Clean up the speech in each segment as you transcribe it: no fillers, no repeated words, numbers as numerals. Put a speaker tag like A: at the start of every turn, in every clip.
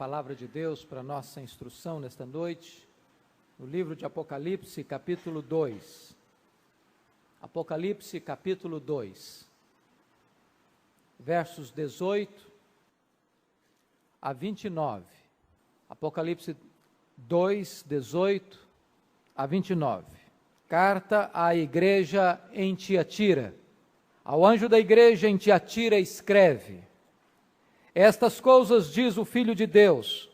A: Palavra de Deus para nossa instrução nesta noite, no livro de Apocalipse, capítulo 2. Apocalipse, capítulo 2, versos 18 a 29. Apocalipse 2, 18 a 29. Carta à igreja em Tiatira. Ao anjo da igreja em Tiatira escreve: Estas coisas diz o Filho de Deus,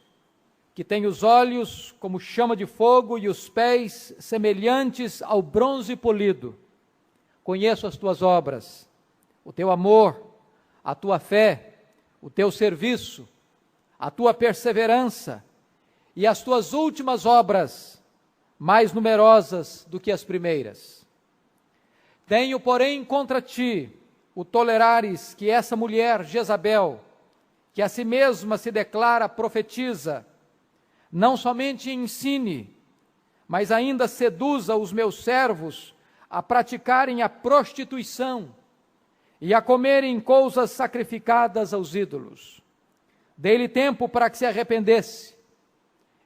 A: que tem os olhos como chama de fogo e os pés semelhantes ao bronze polido. Conheço as tuas obras, o teu amor, a tua fé, o teu serviço, a tua perseverança e as tuas últimas obras, mais numerosas do que as primeiras. Tenho, porém, contra ti o tolerares que essa mulher, Jezabel, que a si mesma se declara profetiza, não somente ensine, mas ainda seduza os meus servos a praticarem a prostituição e a comerem coisas sacrificadas aos ídolos. Dei-lhe tempo para que se arrependesse.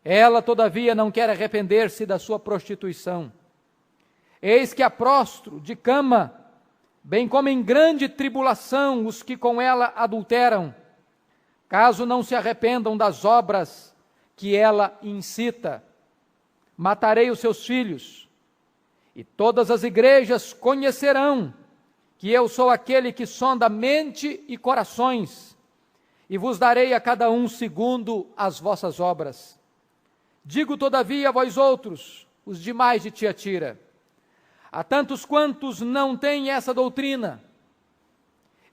A: Ela, todavia, não quer arrepender-se da sua prostituição. Eis que a prostro de cama, bem como em grande tribulação os que com ela adulteram, caso não se arrependam das obras que ela incita. Matarei os seus filhos, e todas as igrejas conhecerão que eu sou aquele que sonda mente e corações, e vos darei a cada um segundo as vossas obras. Digo, todavia, a vós outros, os demais de Tiatira, a tantos quantos não têm essa doutrina,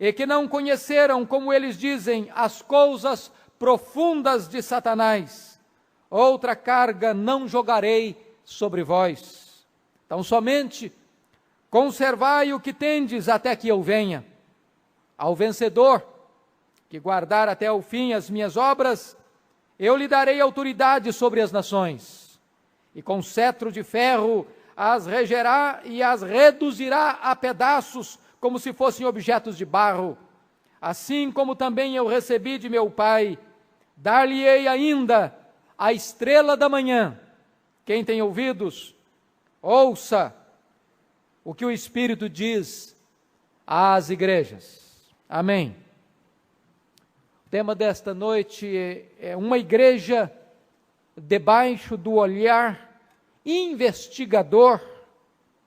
A: e que não conheceram, como eles dizem, as coisas profundas de Satanás, outra carga não jogarei sobre vós. Então somente conservai o que tendes até que eu venha. Ao vencedor, que guardar até o fim as minhas obras, eu lhe darei autoridade sobre as nações, e com cetro de ferro as regerá e as reduzirá a pedaços, como se fossem objetos de barro. Assim como também eu recebi de meu Pai, dar-lhe-ei ainda a estrela da manhã. Quem tem ouvidos, ouça o que o Espírito diz às igrejas. Amém. O tema desta noite é uma igreja debaixo do olhar investigador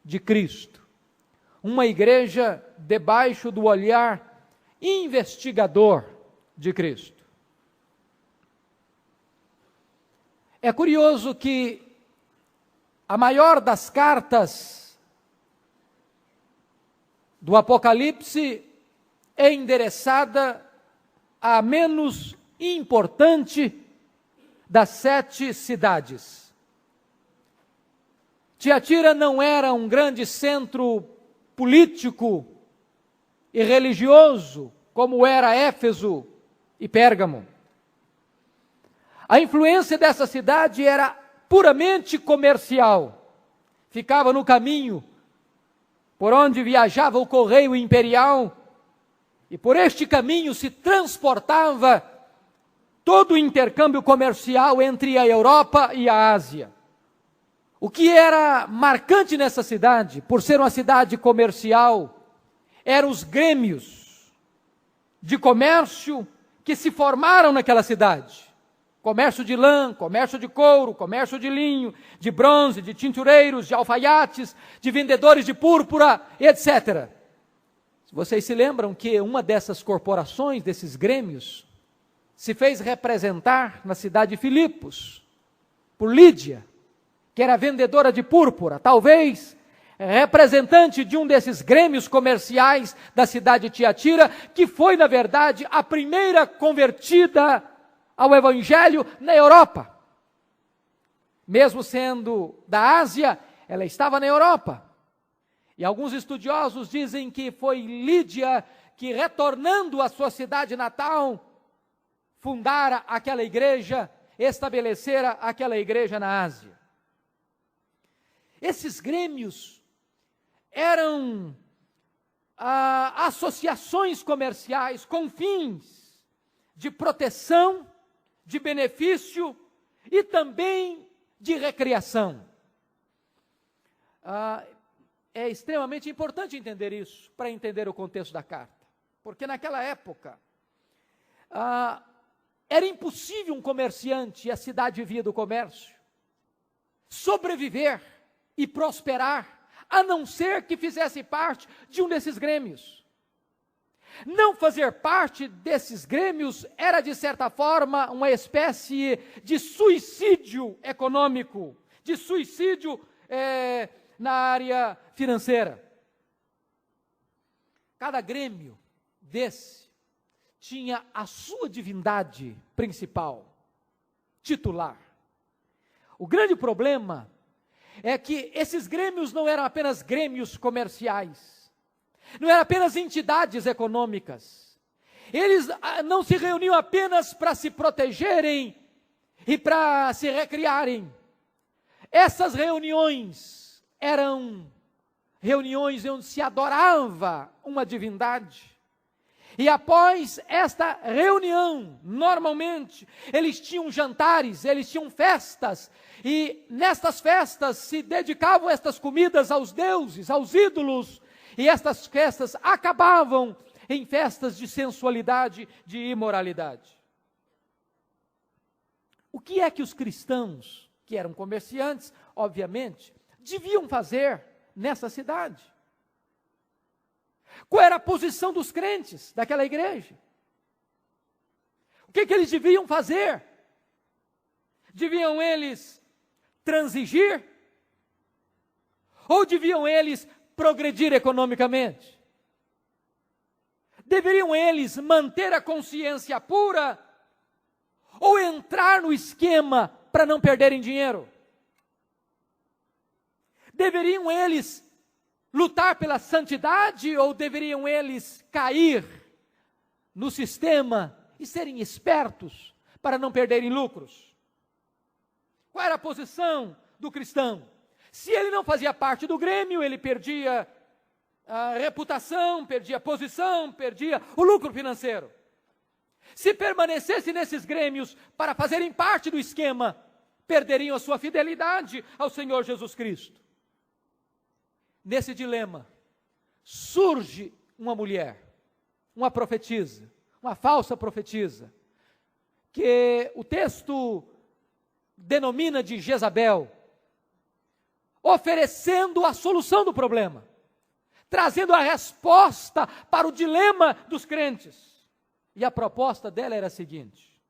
A: de Cristo. Uma igreja debaixo do olhar investigador de Cristo. É curioso que a maior das cartas do Apocalipse é endereçada à menos importante das 7 cidades. Tiatira não era um grande centro político e religioso, como era Éfeso e Pérgamo. A influência dessa cidade era puramente comercial. Ficava no caminho por onde viajava o correio imperial, e por este caminho se transportava todo o intercâmbio comercial entre a Europa e a Ásia. O que era marcante nessa cidade, por ser uma cidade comercial, eram os grêmios de comércio que se formaram naquela cidade. Comércio de lã, comércio de couro, comércio de linho, de bronze, de tintureiros, de alfaiates, de vendedores de púrpura, etc. Vocês se lembram que uma dessas corporações, desses grêmios, se fez representar na cidade de Filipos, por Lídia, que era vendedora de púrpura, talvez representante de um desses grêmios comerciais da cidade de Tiatira, que foi, na verdade, a primeira convertida ao Evangelho na Europa. Mesmo sendo da Ásia, ela estava na Europa. E alguns estudiosos dizem que foi Lídia que, retornando à sua cidade natal, fundara aquela igreja, estabelecera aquela igreja na Ásia. Esses grêmios eram associações comerciais com fins de proteção de benefício e também de recreação. É extremamente importante entender isso, para entender o contexto da carta. Porque naquela época, era impossível um comerciante, e a cidade vivia do comércio, sobreviver e prosperar, a não ser que fizesse parte de um desses grêmios. Não fazer parte desses grêmios era, de certa forma, uma espécie de suicídio econômico, de suicídio na área financeira. Cada grêmio desse tinha a sua divindade principal, titular. O grande problema é que esses grêmios não eram apenas grêmios comerciais, não eram apenas entidades econômicas. Eles não se reuniam apenas para se protegerem e para se recriarem. Essas reuniões eram reuniões onde se adorava uma divindade. E após esta reunião, normalmente, eles tinham jantares, eles tinham festas, e nestas festas se dedicavam estas comidas aos deuses, aos ídolos, e estas festas acabavam em festas de sensualidade, de imoralidade. O que é que os cristãos, que eram comerciantes, obviamente, deviam fazer nessa cidade? Qual era a posição dos crentes daquela igreja? O que eles deviam fazer? Deviam eles transigir? Ou deviam eles progredir economicamente? Deveriam eles manter a consciência pura? Ou entrar no esquema para não perderem dinheiro? Deveriam eles lutar pela santidade ou deveriam eles cair no sistema e serem espertos para não perderem lucros? Qual era a posição do cristão? Se ele não fazia parte do grêmio, ele perdia a reputação, perdia a posição, perdia o lucro financeiro. Se permanecesse nesses grêmios para fazerem parte do esquema, perderiam a sua fidelidade ao Senhor Jesus Cristo. Nesse dilema, surge uma mulher, uma profetisa, uma falsa profetisa, que o texto denomina de Jezabel, oferecendo a solução do problema, trazendo a resposta para o dilema dos crentes. E a proposta dela era a seguinte: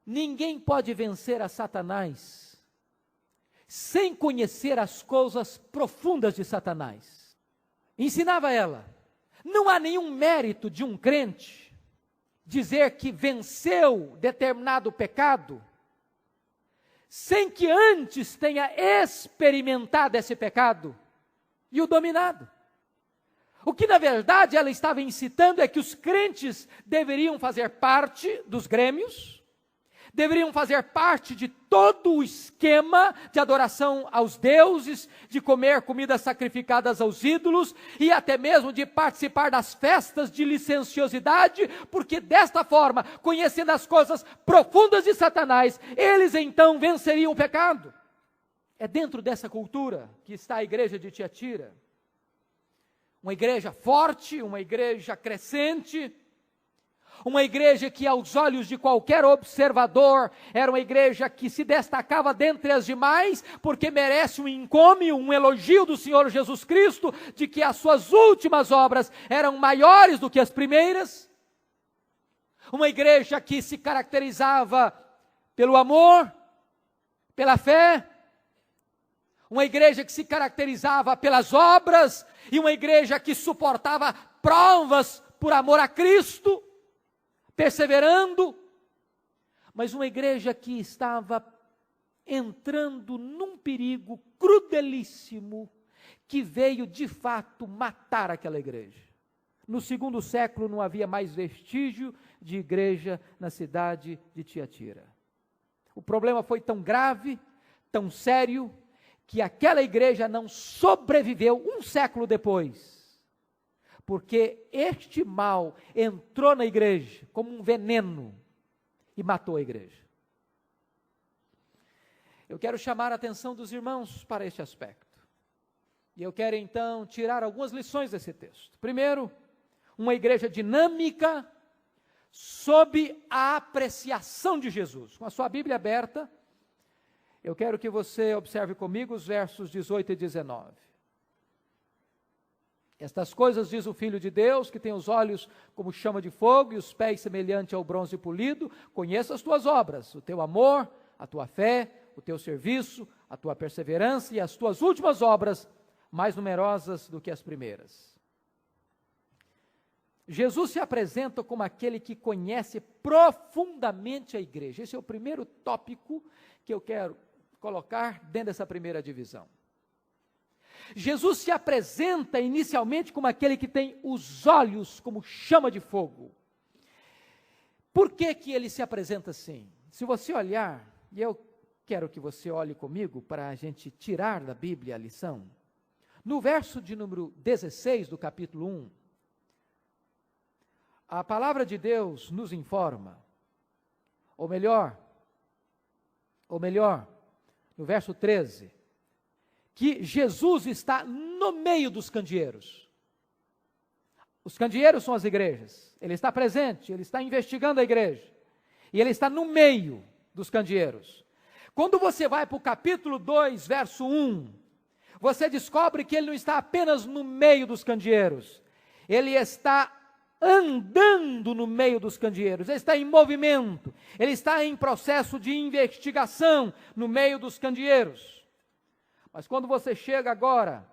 A: ninguém pode vencer a Satanás sem conhecer as coisas profundas de Satanás. Ensinava ela, não há nenhum mérito de um crente dizer que venceu determinado pecado, sem que antes tenha experimentado esse pecado e o dominado. O que na verdade ela estava incitando é que os crentes deveriam fazer parte dos grêmios, deveriam fazer parte de todo o esquema de adoração aos deuses, de comer comidas sacrificadas aos ídolos e até mesmo de participar das festas de licenciosidade, porque desta forma, conhecendo as coisas profundas de Satanás, eles então venceriam o pecado. É dentro dessa cultura que está a igreja de Tiatira. Uma igreja forte, uma igreja crescente, uma igreja que aos olhos de qualquer observador era uma igreja que se destacava dentre as demais, porque merece um encômio, um elogio do Senhor Jesus Cristo, de que as suas últimas obras eram maiores do que as primeiras. Uma igreja que se caracterizava pelo amor, pela fé, uma igreja que se caracterizava pelas obras, e uma igreja que suportava provas por amor a Cristo, perseverando, mas uma igreja que estava entrando num perigo crudelíssimo, que veio de fato matar aquela igreja. No segundo século não havia mais vestígio de igreja na cidade de Tiatira. O problema foi tão grave, tão sério, que aquela igreja não sobreviveu um século depois, porque este mal entrou na igreja como um veneno e matou a igreja. Eu quero chamar a atenção dos irmãos para este aspecto. E eu quero então tirar algumas lições desse texto. Primeiro, uma igreja dinâmica sob a apreciação de Jesus. Com a sua Bíblia aberta, eu quero que você observe comigo os versos 18 e 19. Estas coisas diz o Filho de Deus, que tem os olhos como chama de fogo e os pés semelhante ao bronze polido. Conheço as tuas obras, o teu amor, a tua fé, o teu serviço, a tua perseverança e as tuas últimas obras, mais numerosas do que as primeiras. Jesus se apresenta como aquele que conhece profundamente a igreja. Esse é o primeiro tópico que eu quero colocar dentro dessa primeira divisão. Jesus se apresenta inicialmente como aquele que tem os olhos como chama de fogo. Por que que ele se apresenta assim? Se você olhar, e eu quero que você olhe comigo para a gente tirar da Bíblia a lição. No verso de número 16 do capítulo 1, a palavra de Deus nos informa, ou melhor, no verso 13, que Jesus está no meio dos candeeiros. Os candeeiros são as igrejas. Ele está presente, ele está investigando a igreja. E ele está no meio dos candeeiros. Quando você vai para o capítulo 2, verso 1, você descobre que ele não está apenas no meio dos candeeiros. Ele está andando no meio dos candeeiros, ele está em movimento, ele está em processo de investigação no meio dos candeeiros. Mas quando você chega agora,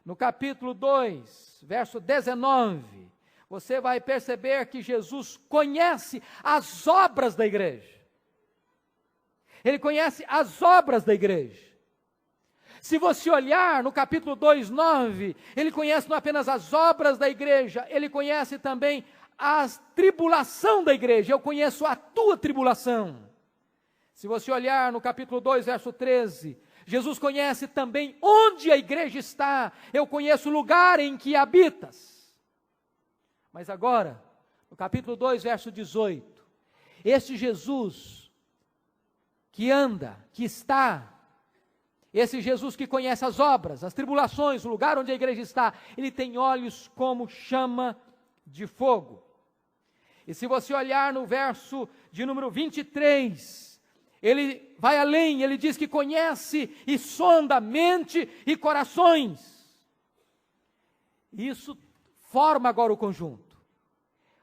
A: no capítulo 2, verso 19, você vai perceber que Jesus conhece as obras da igreja. Ele conhece as obras da igreja. Se você olhar no capítulo 2, 9, ele conhece não apenas as obras da igreja, ele conhece também a tribulação da igreja. Eu conheço a tua tribulação. Se você olhar no capítulo 2, verso 13, Jesus conhece também onde a igreja está. Eu conheço o lugar em que habitas. Mas agora, no capítulo 2, verso 18, este Jesus que anda, que está, esse Jesus que conhece as obras, as tribulações, o lugar onde a igreja está, ele tem olhos como chama de fogo. E se você olhar no verso de número 23, ele vai além, ele diz que conhece e sonda mente e corações. Isso forma agora o conjunto.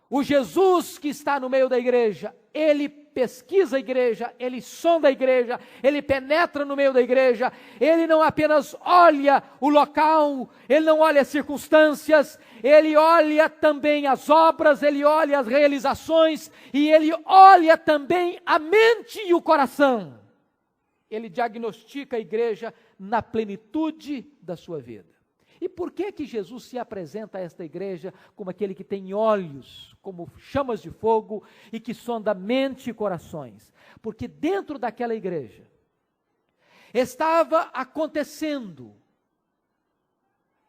A: O Jesus que está no meio da igreja, ele pesquisa a igreja, ele sonda a igreja, ele penetra no meio da igreja, ele não apenas olha o local, ele não olha as circunstâncias, ele olha também as obras, ele olha as realizações, e ele olha também a mente e o coração. Ele diagnostica a igreja na plenitude da sua vida. E por que que Jesus se apresenta a esta igreja como aquele que tem olhos, como chamas de fogo e que sonda mente e corações? Porque dentro daquela igreja estava acontecendo,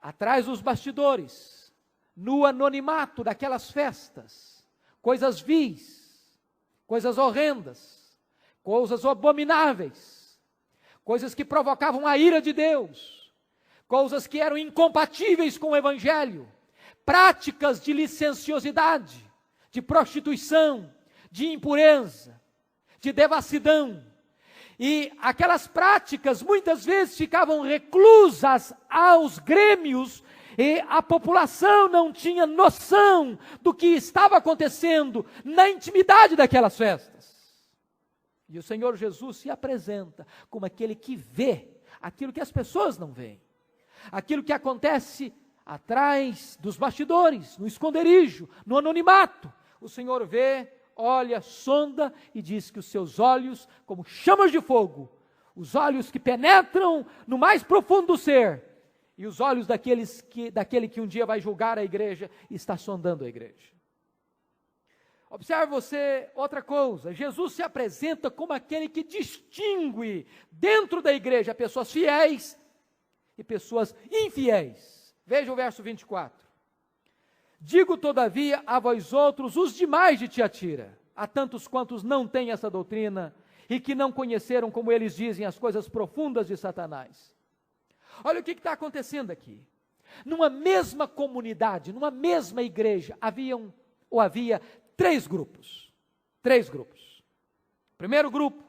A: atrás dos bastidores, no anonimato daquelas festas, coisas vis, coisas horrendas, coisas abomináveis, coisas que provocavam a ira de Deus, coisas que eram incompatíveis com o evangelho, práticas de licenciosidade, de prostituição, de impureza, de devassidão. E aquelas práticas muitas vezes ficavam reclusas aos grêmios e a população não tinha noção do que estava acontecendo na intimidade daquelas festas. E o Senhor Jesus se apresenta como aquele que vê aquilo que as pessoas não veem. Aquilo que acontece atrás dos bastidores, no esconderijo, no anonimato. O Senhor vê, olha, sonda e diz que os seus olhos, como chamas de fogo, os olhos que penetram no mais profundo do ser, e os olhos daquele que um dia vai julgar a igreja, está sondando a igreja. Observe você outra coisa, Jesus se apresenta como aquele que distingue dentro da igreja pessoas fiéis e pessoas infiéis. Veja o verso 24. Digo todavia a vós outros, os demais de Tiatira. a tantos quantos não têm essa doutrina e que não conheceram, como eles dizem, as coisas profundas de Satanás. Olha o que está acontecendo aqui. Numa mesma comunidade, numa mesma igreja, havia 3 grupos. 3 grupos. O primeiro grupo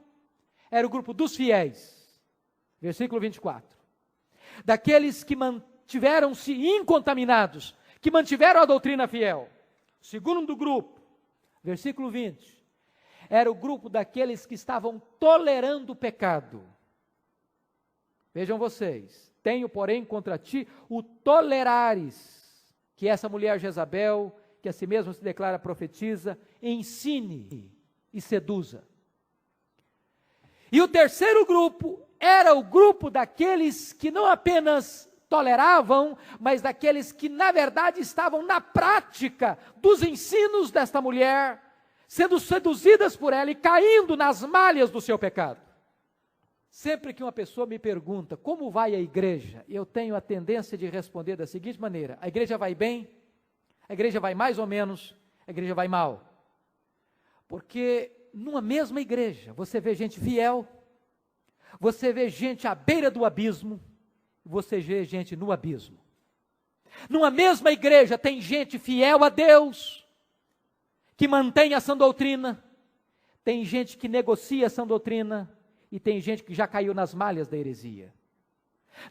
A: era o grupo dos fiéis, versículo 24. Daqueles que mantiveram-se incontaminados, que mantiveram a doutrina fiel. O segundo grupo, versículo 20, era o grupo daqueles que estavam tolerando o pecado. Vejam vocês, tenho, porém, contra ti o tolerares, que essa mulher Jezabel, que a si mesma se declara profetiza, ensine e seduza. E o terceiro grupo era o grupo daqueles que não apenas toleravam, mas daqueles que na verdade estavam na prática dos ensinos desta mulher, sendo seduzidas por ela e caindo nas malhas do seu pecado. Sempre que uma pessoa me pergunta como vai a igreja, eu tenho a tendência de responder da seguinte maneira: a igreja vai bem, a igreja vai mais ou menos, a igreja vai mal. Porque numa mesma igreja você vê gente fiel, você vê gente à beira do abismo, você vê gente no abismo. Numa mesma igreja tem gente fiel a Deus, que mantém a sã doutrina, tem gente que negocia a sã doutrina, e tem gente que já caiu nas malhas da heresia.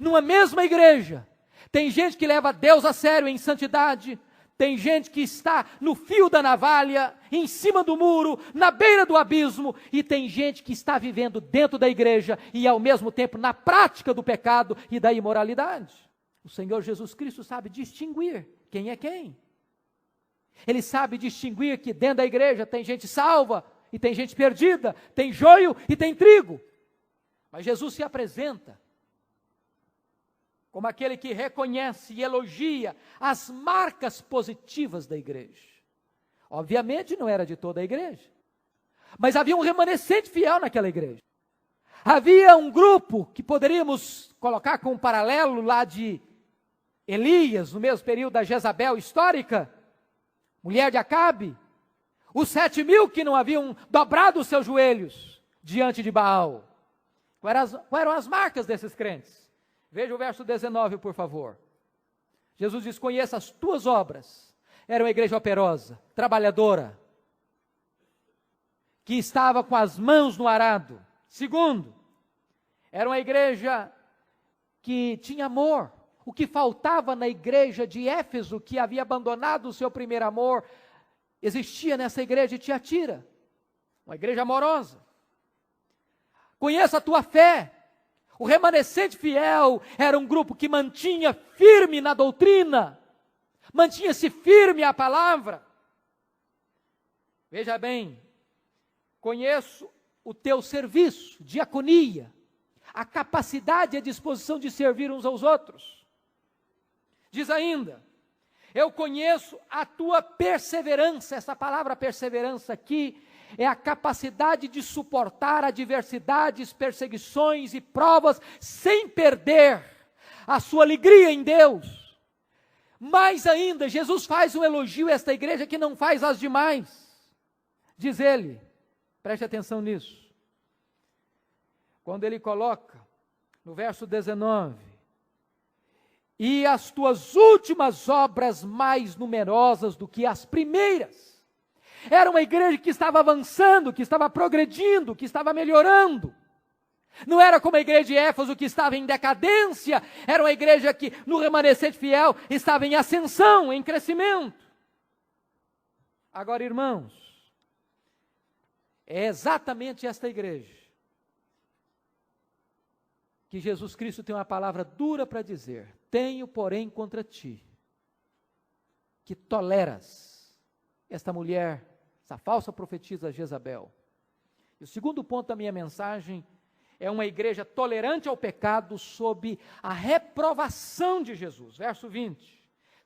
A: Numa mesma igreja, tem gente que leva Deus a sério em santidade, tem gente que está no fio da navalha, em cima do muro, na beira do abismo, e tem gente que está vivendo dentro da igreja e ao mesmo tempo na prática do pecado e da imoralidade. O Senhor Jesus Cristo sabe distinguir quem é quem. Ele sabe distinguir que dentro da igreja tem gente salva e tem gente perdida, tem joio e tem trigo. Mas Jesus se apresenta como aquele que reconhece e elogia as marcas positivas da igreja. Obviamente não era de toda a igreja, mas havia um remanescente fiel naquela igreja. Havia um grupo que poderíamos colocar com um paralelo lá de Elias, no mesmo período da Jezabel histórica, mulher de Acabe, os 7.000 que não haviam dobrado os seus joelhos diante de Baal. Quais eram as marcas desses crentes? Veja o verso 19, por favor. Jesus diz: conheça as tuas obras. Era uma igreja operosa, trabalhadora, que estava com as mãos no arado. Segundo, era uma igreja que tinha amor. O que faltava na igreja de Éfeso, que havia abandonado o seu primeiro amor, existia nessa igreja de Tiatira. Uma igreja amorosa. Conheça a tua fé. O remanescente fiel era um grupo que mantinha firme na doutrina, mantinha-se firme à palavra. Veja bem, conheço o teu serviço, diaconia, a capacidade e a disposição de servir uns aos outros. Diz ainda, eu conheço a tua perseverança. Essa palavra perseverança aqui é a capacidade de suportar adversidades, perseguições e provas sem perder a sua alegria em Deus. Mais ainda, Jesus faz um elogio a esta igreja que não faz às demais. Diz ele, preste atenção nisso, quando ele coloca no verso 19, e as tuas últimas obras mais numerosas do que as primeiras. Era uma igreja que estava avançando, que estava progredindo, que estava melhorando. Não era como a igreja de Éfeso, que estava em decadência. Era uma igreja que, no remanescente fiel, estava em ascensão, em crescimento. Agora, irmãos, é exatamente esta igreja que Jesus Cristo tem uma palavra dura para dizer: tenho, porém, contra ti, que toleras esta mulher, essa falsa profetisa Jezabel. E o segundo ponto da minha mensagem é uma igreja tolerante ao pecado sob a reprovação de Jesus. Verso 20.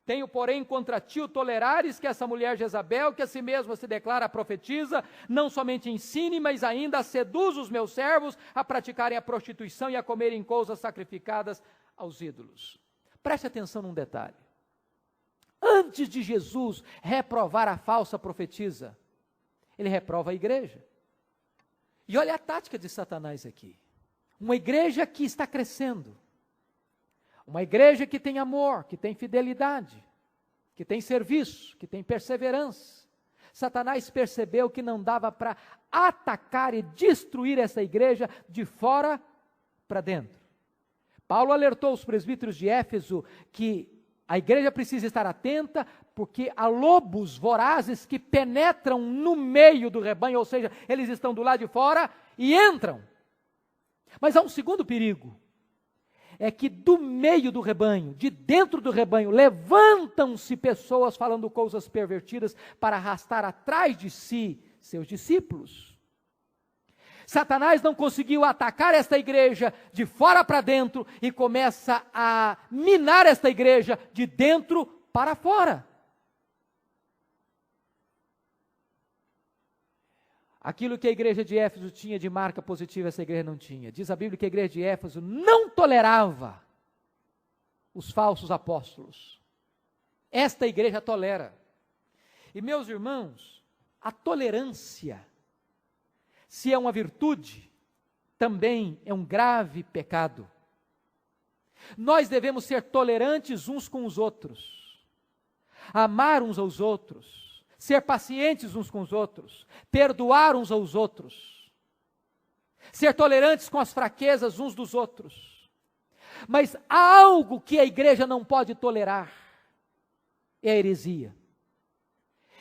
A: Tenho, porém, contra ti o tolerares que essa mulher Jezabel, que a si mesma se declara profetiza, não somente ensine, mas ainda seduz os meus servos a praticarem a prostituição e a comerem coisas sacrificadas aos ídolos. Preste atenção num detalhe. Antes de Jesus reprovar a falsa profetisa, ele reprova a igreja. E olha a tática de Satanás aqui. Uma igreja que está crescendo, uma igreja que tem amor, que tem fidelidade, que tem serviço, que tem perseverança. Satanás percebeu que não dava para atacar e destruir essa igreja de fora para dentro. Paulo alertou os presbíteros de Éfeso que a igreja precisa estar atenta, porque há lobos vorazes que penetram no meio do rebanho, ou seja, eles estão do lado de fora e entram. Mas há um segundo perigo, é que do meio do rebanho, de dentro do rebanho, levantam-se pessoas falando coisas pervertidas para arrastar atrás de si seus discípulos. Satanás não conseguiu atacar esta igreja de fora para dentro e começa a minar esta igreja de dentro para fora. Aquilo que a igreja de Éfeso tinha de marca positiva, essa igreja não tinha. Diz a Bíblia que a igreja de Éfeso não tolerava os falsos apóstolos. Esta igreja tolera. E meus irmãos, a tolerância, se é uma virtude, também é um grave pecado. Nós devemos ser tolerantes uns com os outros, amar uns aos outros, ser pacientes uns com os outros, perdoar uns aos outros, ser tolerantes com as fraquezas uns dos outros. Mas há algo que a igreja não pode tolerar, é a heresia,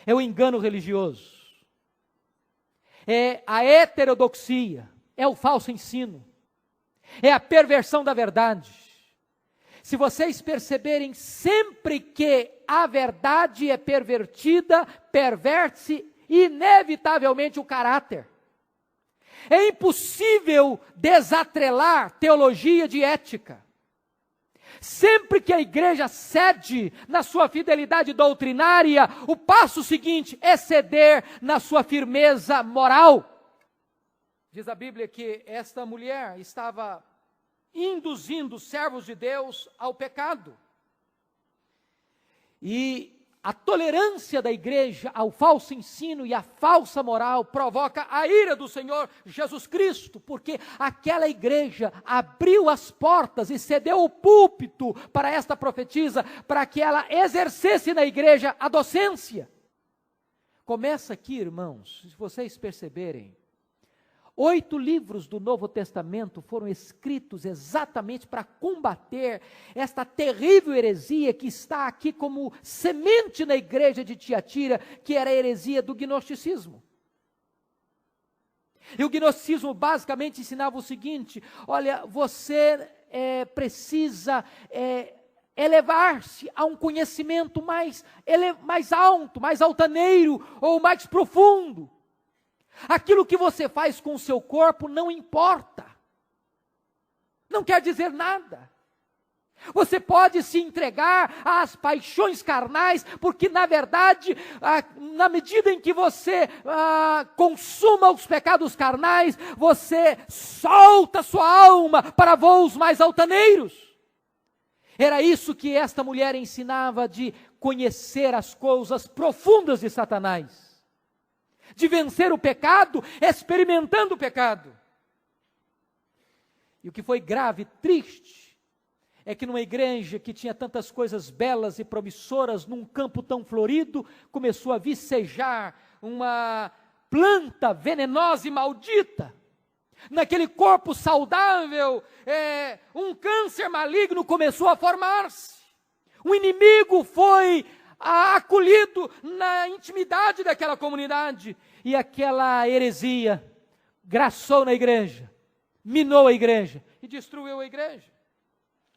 A: é o engano religioso, é a heterodoxia, é o falso ensino, é a perversão da verdade. Se vocês perceberem, sempre que a verdade é pervertida, perverte-se inevitavelmente o caráter. É impossível desatrelar teologia de ética. Sempre que a igreja cede na sua fidelidade doutrinária, o passo seguinte é ceder na sua firmeza moral. Diz a Bíblia que esta mulher estava induzindo os servos de Deus ao pecado. E a tolerância da igreja ao falso ensino e à falsa moral provoca a ira do Senhor Jesus Cristo, porque aquela igreja abriu as portas e cedeu o púlpito para esta profetisa, para que ela exercesse na igreja a docência. Começa aqui, irmãos, se vocês perceberem, 8 livros do Novo Testamento foram escritos exatamente para combater esta terrível heresia que está aqui como semente na igreja de Tiatira, que era a heresia do gnosticismo. E o gnosticismo basicamente ensinava o seguinte: olha, você precisa elevar-se a um conhecimento mais alto, mais altaneiro ou mais profundo. Aquilo que você faz com o seu corpo não importa, não quer dizer nada. Você pode se entregar às paixões carnais, porque na verdade, na medida em que você consuma os pecados carnais, você solta sua alma para voos mais altaneiros. Era isso que esta mulher ensinava, de conhecer as coisas profundas de Satanás, de vencer o pecado, experimentando o pecado. E o que foi grave, triste, é que numa igreja que tinha tantas coisas belas e promissoras, num campo tão florido, começou a vicejar uma planta venenosa e maldita. Naquele corpo saudável, um câncer maligno começou a formar-se. O inimigo foi acolhido na intimidade daquela comunidade, e aquela heresia graçou na igreja, minou a igreja e destruiu a igreja.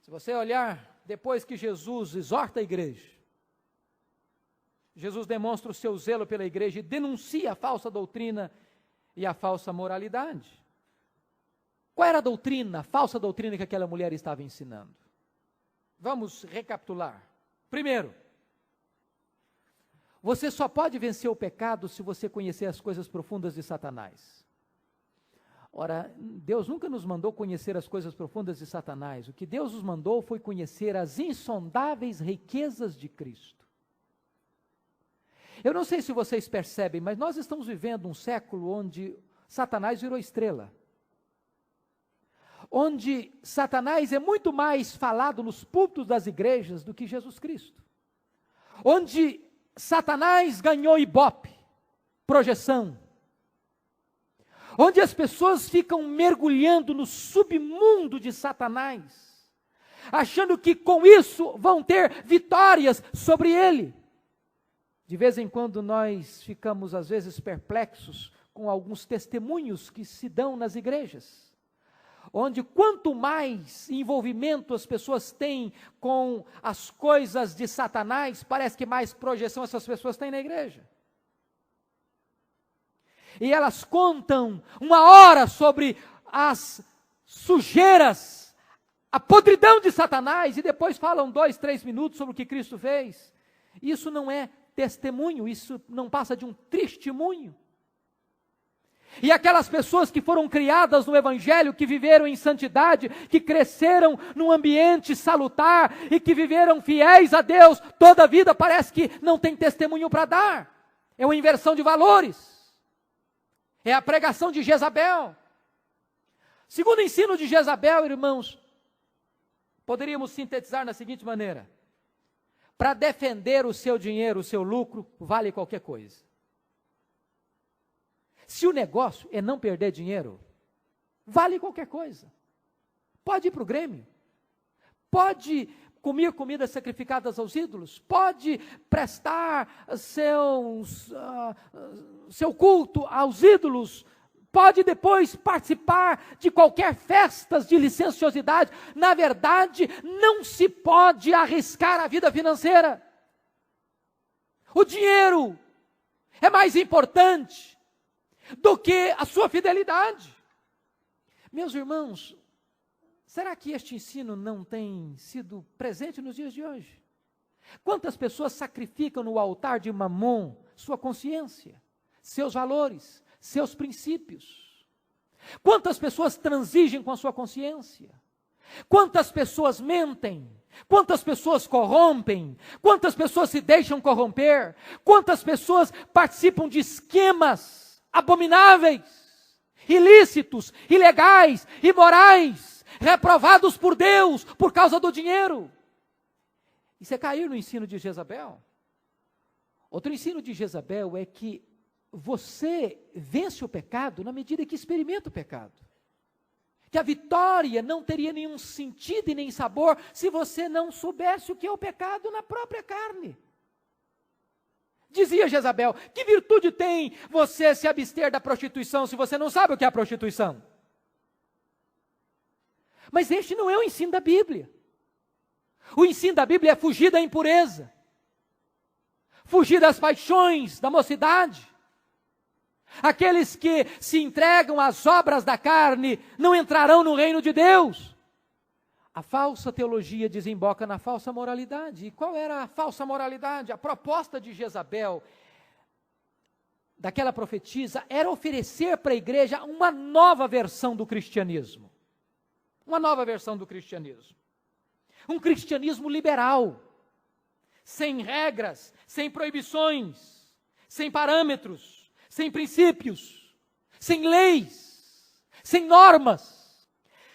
A: Se você olhar, depois que Jesus exorta a igreja, Jesus demonstra o seu zelo pela igreja e denuncia a falsa doutrina e a falsa moralidade. Qual era a falsa doutrina que aquela mulher estava ensinando? Vamos recapitular. Primeiro, você só pode vencer o pecado se você conhecer as coisas profundas de Satanás. Ora, Deus nunca nos mandou conhecer as coisas profundas de Satanás. O que Deus nos mandou foi conhecer as insondáveis riquezas de Cristo. Eu não sei se vocês percebem, mas nós estamos vivendo um século onde Satanás virou estrela. Onde Satanás é muito mais falado nos púlpitos das igrejas do que Jesus Cristo. Onde Satanás ganhou ibope, projeção. Onde as pessoas ficam mergulhando no submundo de Satanás, achando que com isso vão ter vitórias sobre ele. De vez em quando nós ficamos às vezes perplexos com alguns testemunhos que se dão nas igrejas, onde quanto mais envolvimento as pessoas têm com as coisas de Satanás, parece que mais projeção essas pessoas têm na igreja. E elas contam uma hora sobre as sujeiras, a podridão de Satanás, e depois falam 2, 3 minutos sobre o que Cristo fez. Isso não é testemunho, isso não passa de um testemunho. E aquelas pessoas que foram criadas no Evangelho, que viveram em santidade, que cresceram num ambiente salutar e que viveram fiéis a Deus toda a vida, parece que não tem testemunho para dar. É uma inversão de valores. É a pregação de Jezabel. Segundo o ensino de Jezabel, irmãos, poderíamos sintetizar na seguinte maneira: para defender o seu dinheiro, o seu lucro, vale qualquer coisa. Se o negócio é não perder dinheiro, vale qualquer coisa. Pode ir para o Grêmio, pode comer comidas sacrificadas aos ídolos, pode prestar seu culto aos ídolos, pode depois participar de qualquer festas de licenciosidade. Na verdade, não se pode arriscar a vida financeira. O dinheiro é mais importante do que a sua fidelidade. Meus irmãos, será que este ensino não tem sido presente nos dias de hoje? Quantas pessoas sacrificam no altar de Mamon sua consciência, seus valores, seus princípios? Quantas pessoas transigem com a sua consciência? Quantas pessoas mentem? Quantas pessoas corrompem? Quantas pessoas se deixam corromper? Quantas pessoas participam de esquemas abomináveis, ilícitos, ilegais, imorais, reprovados por Deus por causa do dinheiro? Isso é cair no ensino de Jezabel. Outro ensino de Jezabel é que você vence o pecado na medida que experimenta o pecado. Que a vitória não teria nenhum sentido e nem sabor se você não soubesse o que é o pecado na própria carne. Dizia Jezabel: que virtude tem você se abster da prostituição se você não sabe o que é a prostituição? Mas este não é o ensino da Bíblia. O ensino da Bíblia é fugir da impureza, fugir das paixões da mocidade. Aqueles que se entregam às obras da carne não entrarão no reino de Deus. A falsa teologia desemboca na falsa moralidade. E qual era a falsa moralidade? A proposta de Jezabel, daquela profetisa, era oferecer para a igreja uma nova versão do cristianismo. Uma nova versão do cristianismo. Um cristianismo liberal, sem regras, sem proibições, sem parâmetros, sem princípios, sem leis, sem normas.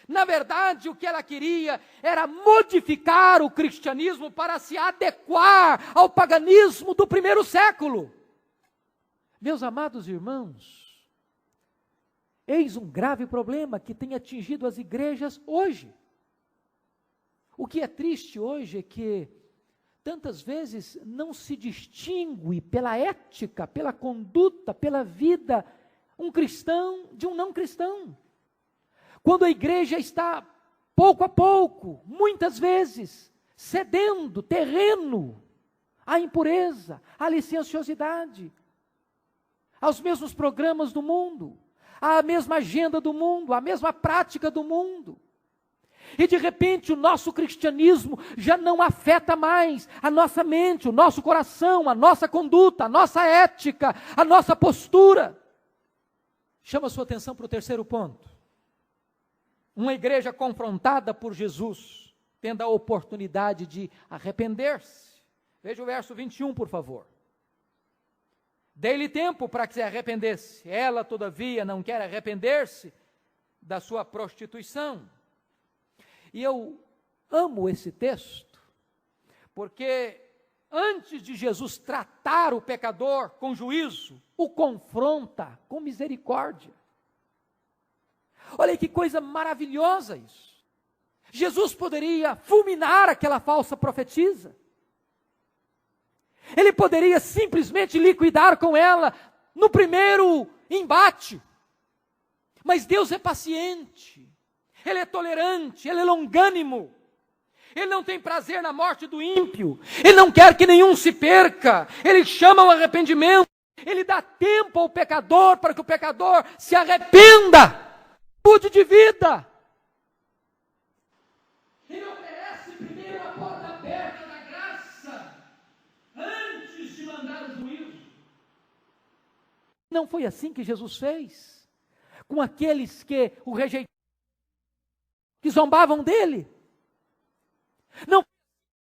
A: Na verdade, o que ela queria era modificar o cristianismo para se adequar ao paganismo do primeiro século. Meus amados irmãos, eis um grave problema que tem atingido as igrejas hoje. O que é triste hoje é que, tantas vezes, não se distingue pela ética, pela conduta, pela vida, um cristão de um não cristão. Quando a igreja está, pouco a pouco, muitas vezes, cedendo terreno à impureza, à licenciosidade, aos mesmos programas do mundo, à mesma agenda do mundo, à mesma prática do mundo. E de repente o nosso cristianismo já não afeta mais a nossa mente, o nosso coração, a nossa conduta, a nossa ética, a nossa postura. Chama a sua atenção para o terceiro ponto. Uma igreja confrontada por Jesus, tendo a oportunidade de arrepender-se. Veja o verso 21, por favor. Dei-lhe tempo para que se arrependesse. Ela, todavia, não quer arrepender-se da sua prostituição. E eu amo esse texto, porque antes de Jesus tratar o pecador com juízo, o confronta com misericórdia. Olha que coisa maravilhosa isso. Jesus poderia fulminar aquela falsa profetisa. Ele poderia simplesmente liquidar com ela no primeiro embate. Mas Deus é paciente, Ele é tolerante, Ele é longânimo. Ele não tem prazer na morte do ímpio. Ele não quer que nenhum se perca. Ele chama ao arrependimento. Ele dá tempo ao pecador para que o pecador se arrependa. Mude de vida. Ele oferece primeiro a porta aberta da graça, antes de mandar o juízo. Não foi assim que Jesus fez com aqueles que o rejeitaram, que zombavam dele. Não,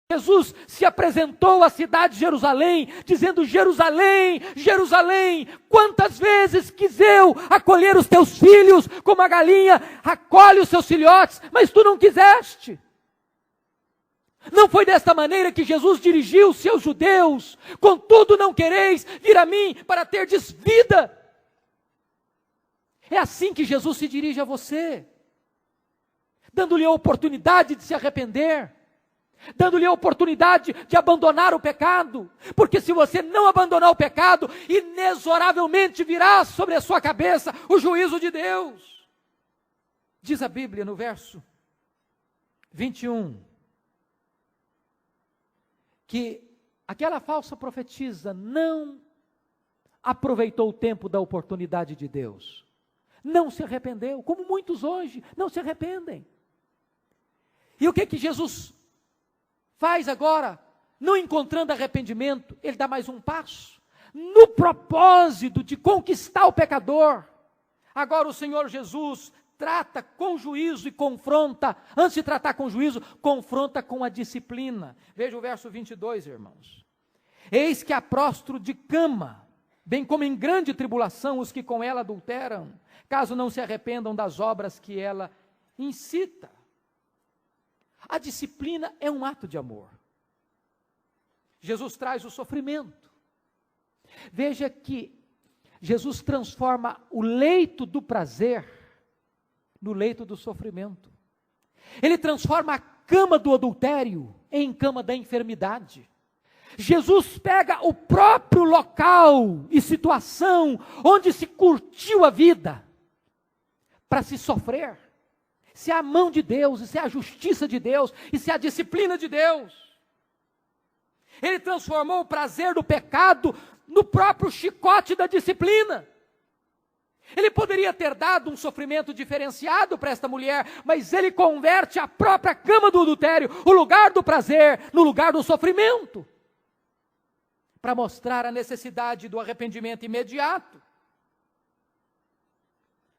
A: Jesus se apresentou à cidade de Jerusalém, dizendo: Jerusalém, Jerusalém, quantas vezes quis eu acolher os teus filhos, como a galinha acolhe os seus filhotes, mas tu não quiseste. Não foi desta maneira que Jesus dirigiu-se aos judeus: contudo não quereis vir a mim para terdes vida. É assim que Jesus se dirige a você, dando-lhe a oportunidade de se arrepender, dando-lhe a oportunidade de abandonar o pecado, porque se você não abandonar o pecado, inexoravelmente virá sobre a sua cabeça o juízo de Deus. Diz a Bíblia no verso 21, que aquela falsa profetisa não aproveitou o tempo da oportunidade de Deus, não se arrependeu, como muitos hoje não se arrependem. E o que Jesus faz agora? Não encontrando arrependimento, ele dá mais um passo, no propósito de conquistar o pecador. Agora o Senhor Jesus trata com juízo e confronta, antes de tratar com juízo, confronta com a disciplina. Veja o verso 22, irmãos. Eis que há prostro de cama, bem como em grande tribulação os que com ela adulteram, caso não se arrependam das obras que ela incita. A disciplina é um ato de amor. Jesus traz o sofrimento. Veja que Jesus transforma o leito do prazer no leito do sofrimento. Ele transforma a cama do adultério em cama da enfermidade. Jesus pega o próprio local e situação onde se curtiu a vida para se sofrer. Se é a mão de Deus, se é a justiça de Deus, e se é a disciplina de Deus. Ele transformou o prazer do pecado no próprio chicote da disciplina. Ele poderia ter dado um sofrimento diferenciado para esta mulher, mas ele converte a própria cama do adultério, o lugar do prazer, no lugar do sofrimento, para mostrar a necessidade do arrependimento imediato.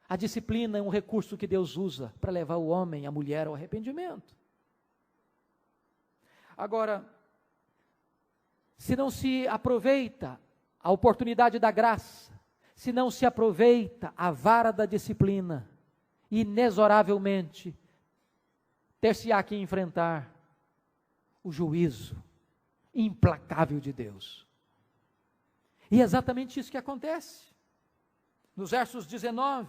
A: A disciplina é um recurso que Deus usa para levar o homem, a mulher ao arrependimento. Agora, se não se aproveita a oportunidade da graça, se não se aproveita a vara da disciplina, inexoravelmente ter-se-á que enfrentar o juízo implacável de Deus. E é exatamente isso que acontece. Nos versos 19,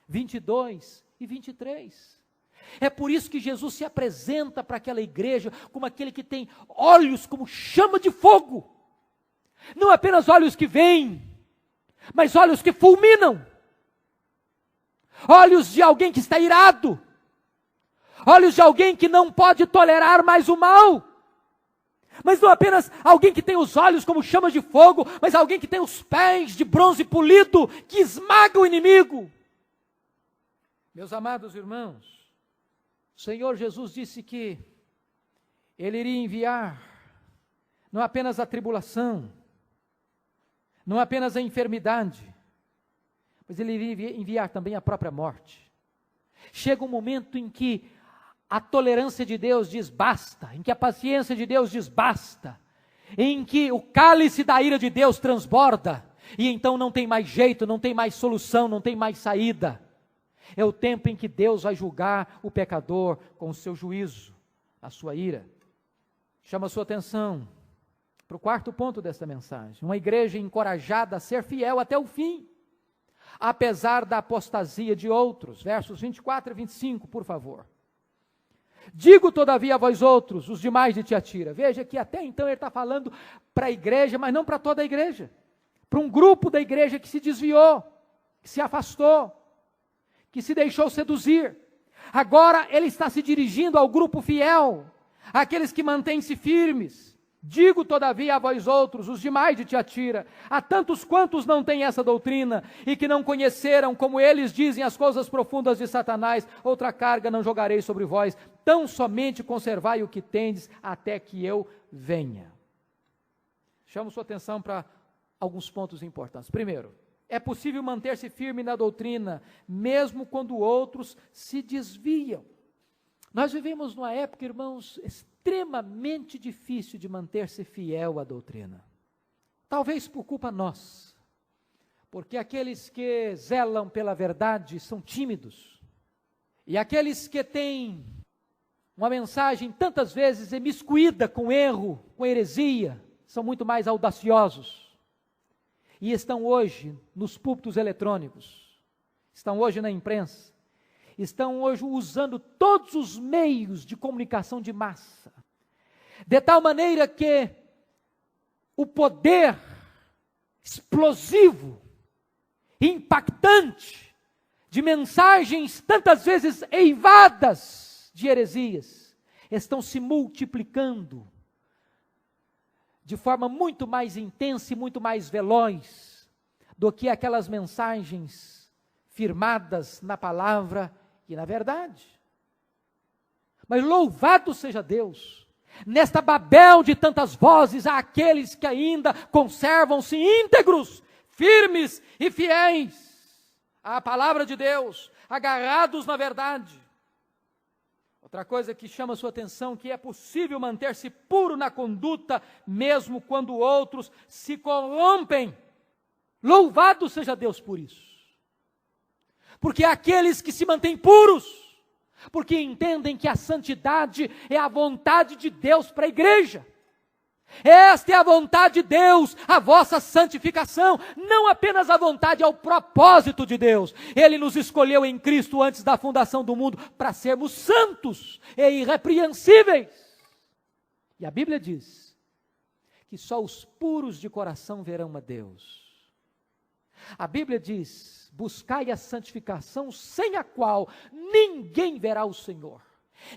A: 22 e 23. É por isso que Jesus se apresenta para aquela igreja como aquele que tem olhos como chama de fogo. Não apenas olhos que veem, mas olhos que fulminam. Olhos de alguém que está irado. Olhos de alguém que não pode tolerar mais o mal. Mas não apenas alguém que tem os olhos como chamas de fogo, mas alguém que tem os pés de bronze polido, que esmaga o inimigo. Meus amados irmãos, o Senhor Jesus disse que Ele iria enviar não apenas a tribulação, não apenas a enfermidade, mas Ele iria enviar também a própria morte. Chega um momento em que a tolerância de Deus diz basta, em que a paciência de Deus diz basta, em que o cálice da ira de Deus transborda, e então não tem mais jeito, não tem mais solução, não tem mais saída. É o tempo em que Deus vai julgar o pecador com o seu juízo, a sua ira. Chama a sua atenção para o quarto ponto desta mensagem. Uma igreja encorajada a ser fiel até o fim, apesar da apostasia de outros. Versos 24 e 25, por favor. Digo, todavia, a vós outros, os demais de Tiatira. Veja que até então ele está falando para a igreja, mas não para toda a igreja. Para um grupo da igreja que se desviou, que se afastou, que se deixou seduzir. Agora ele está se dirigindo ao grupo fiel, àqueles que mantêm-se firmes. Digo, todavia, a vós outros, os demais de Tiatira, a tantos quantos não têm essa doutrina, e que não conheceram, como eles dizem, as coisas profundas de Satanás, outra carga não jogarei sobre vós, tão somente conservai o que tendes, até que eu venha. Chamo sua atenção para alguns pontos importantes. Primeiro, é possível manter-se firme na doutrina, mesmo quando outros se desviam. Nós vivemos numa época, irmãos, extremamente difícil de manter-se fiel à doutrina. Talvez por culpa nossa, porque aqueles que zelam pela verdade são tímidos, e aqueles que têm uma mensagem tantas vezes imiscuída com erro, com heresia, são muito mais audaciosos, e estão hoje nos púlpitos eletrônicos, estão hoje na imprensa, estão hoje usando todos os meios de comunicação de massa, de tal maneira que o poder explosivo, impactante, de mensagens tantas vezes eivadas de heresias, estão se multiplicando de forma muito mais intensa e muito mais veloz do que aquelas mensagens firmadas na palavra e na verdade. Mas louvado seja Deus, nesta Babel de tantas vozes, há aqueles que ainda conservam-se íntegros, firmes e fiéis à palavra de Deus, agarrados na verdade. Outra coisa que chama a sua atenção, que é possível manter-se puro na conduta, mesmo quando outros se corrompem. Louvado seja Deus por isso. Porque aqueles que se mantêm puros, porque entendem que a santidade é a vontade de Deus para a igreja. Esta é a vontade de Deus, a vossa santificação, não apenas a vontade, é o propósito de Deus. Ele nos escolheu em Cristo antes da fundação do mundo para sermos santos e irrepreensíveis. E a Bíblia diz que só os puros de coração verão a Deus. A Bíblia diz: buscai a santificação, sem a qual ninguém verá o Senhor.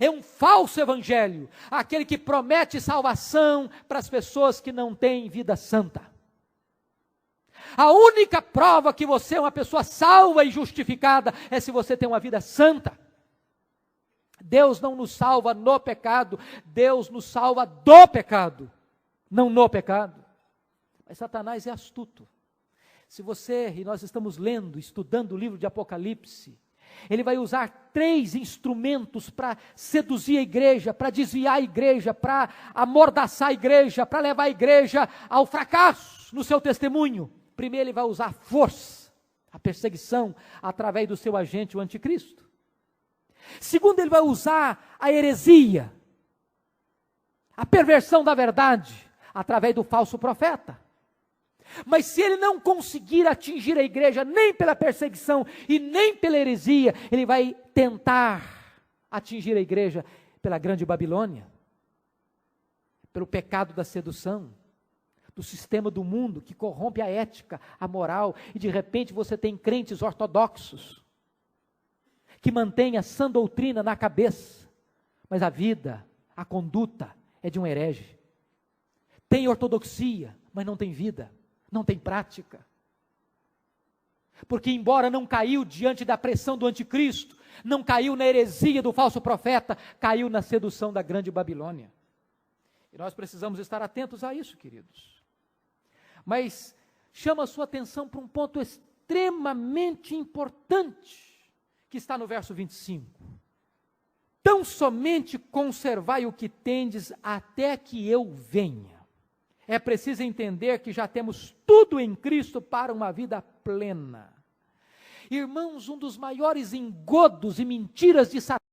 A: É um falso evangelho, aquele que promete salvação para as pessoas que não têm vida santa. A única prova que você é uma pessoa salva e justificada é se você tem uma vida santa. Deus não nos salva no pecado, Deus nos salva do pecado, não no pecado. Mas Satanás é astuto. Se você, e nós estamos lendo, estudando o livro de Apocalipse, ele vai usar 3 instrumentos para seduzir a igreja, para desviar a igreja, para amordaçar a igreja, para levar a igreja ao fracasso no seu testemunho. Primeiro, ele vai usar a força, a perseguição, através do seu agente, o anticristo. Segundo, ele vai usar a heresia, a perversão da verdade, através do falso profeta. Mas se ele não conseguir atingir a igreja nem pela perseguição e nem pela heresia, ele vai tentar atingir a igreja pela grande Babilônia, pelo pecado da sedução, do sistema do mundo que corrompe a ética, a moral, e de repente você tem crentes ortodoxos que mantêm a sã doutrina na cabeça, mas a vida, a conduta é de um herege. Tem ortodoxia, mas não tem vida. Não tem prática, porque embora não caiu diante da pressão do anticristo, não caiu na heresia do falso profeta, caiu na sedução da grande Babilônia, e nós precisamos estar atentos a isso, queridos. Mas chama a sua atenção para um ponto extremamente importante, que está no verso 25, tão somente conservai o que tendes até que eu venha. É preciso entender que já temos tudo em Cristo para uma vida plena. Irmãos, um dos maiores engodos e mentiras de Satanás